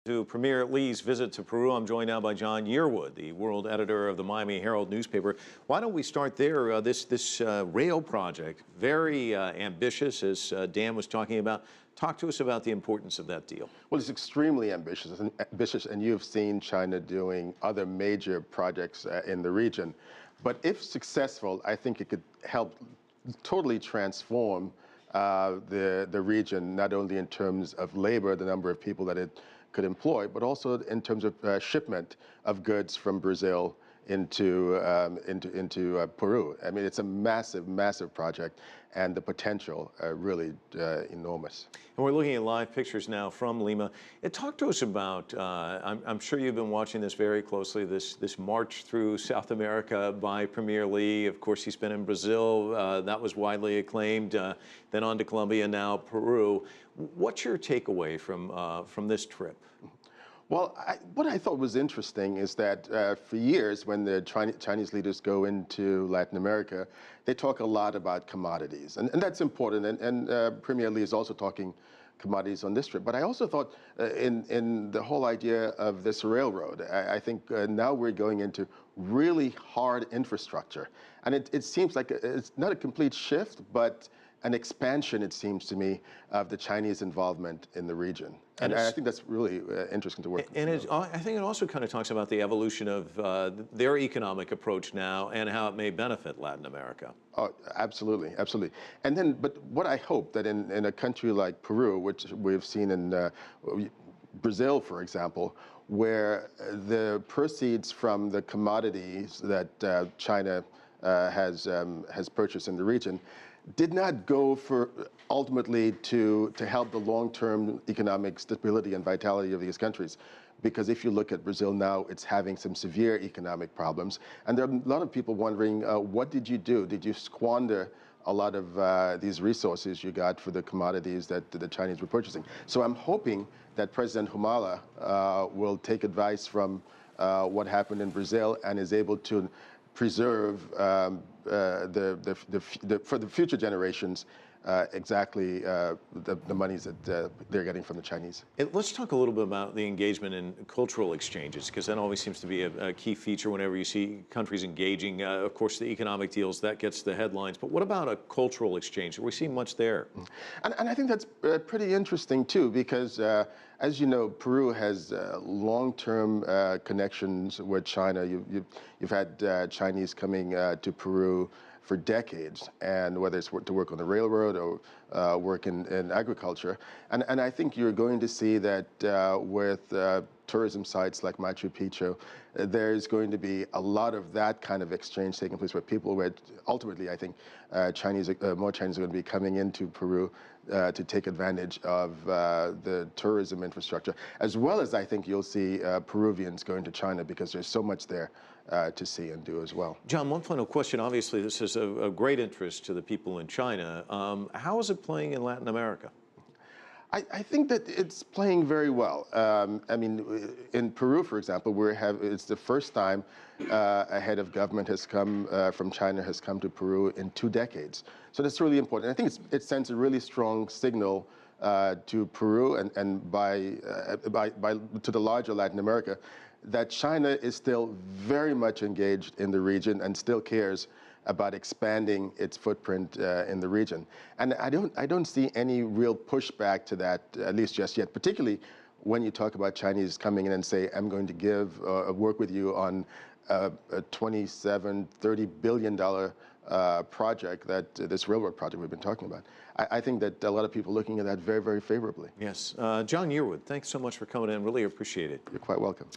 To Premier Lee's visit to Peru, I'm joined now by John Yearwood, the world editor of the Miami Herald newspaper. Why don't we start there? This rail project, very ambitious, as Dan was talking about. Talk to us about the importance of that deal. Well, it's extremely ambitious, and you've seen China doing other major projects in the region. But if successful, I think it could help totally transform the region, not only in terms of labor, the number of people that it could employ, but also in terms of shipment of goods from Brazil into Peru. I mean, it's a massive project, and the potential really enormous. And we're looking at live pictures now from Lima. Talk to us about, I'm sure you've been watching this very closely, this march through South America by Premier Lee. Of course, he's been in Brazil. That was widely acclaimed. Then on to Colombia, now Peru. What's your takeaway from this trip? Well, what I thought was interesting is that for years, when the Chinese leaders go into Latin America, they talk a lot about commodities, and that's important. And Premier Lee is also talking commodities on this trip. But I also thought in the whole idea of this railroad, I think now we're going into really hard infrastructure, and it seems like it's not a complete shift, but an expansion, it seems to me, of the Chinese involvement in the region. And I think that's really interesting to work with. And I think it also kind of talks about the evolution of their economic approach now and how it may benefit Latin America. Oh, absolutely. And then, but what I hope that in a country like Peru, which we've seen in Brazil, for example, where the proceeds from the commodities that China has purchased in the region did not go for ultimately to help the long-term economic stability and vitality of these countries. Because if you look at Brazil now, it's having some severe economic problems. And there are a lot of people wondering, what did you do? Did you squander a lot of these resources you got for the commodities that the Chinese were purchasing? So I'm hoping that President Humala will take advice from what happened in Brazil and is able to preserve for the future generations exactly the monies that they're getting from the Chinese. Let's talk a little bit about the engagement in cultural exchanges, because that always seems to be a key feature whenever you see countries engaging. Of course, the economic deals, that gets the headlines. But what about a cultural exchange? Are we seeing much there? And I think that's pretty interesting, too, because as you know, Peru has long-term connections with China. You've had Chinese coming to Peru for decades, and whether it's to work on the railroad or work in agriculture. And I think you're going to see that with tourism sites like Machu Picchu, there's going to be a lot of that kind of exchange taking place where people, ultimately, I think more Chinese are going to be coming into Peru to take advantage of the tourism infrastructure, as well as I think you'll see Peruvians going to China because there's so much there to see and do as well. John, one final question. Obviously, this is of great interest to the people in China. How is it playing in Latin America? I think that it's playing very well. I mean, in Peru, for example, it's the first time a head of government has come from China has come to Peru in 2 decades. So that's really important. I think it sends a really strong signal to Peru and to the larger Latin America that China is still very much engaged in the region and still cares about expanding its footprint in the region. And I don't see any real pushback to that, at least just yet, particularly when you talk about Chinese coming in and say, I'm going to work with you on a $27–30 billion project, this railroad project we've been talking about. I think that a lot of people are looking at that very, very favorably. Yes. John Yearwood, thanks so much for coming in. Really appreciate it. You're quite welcome.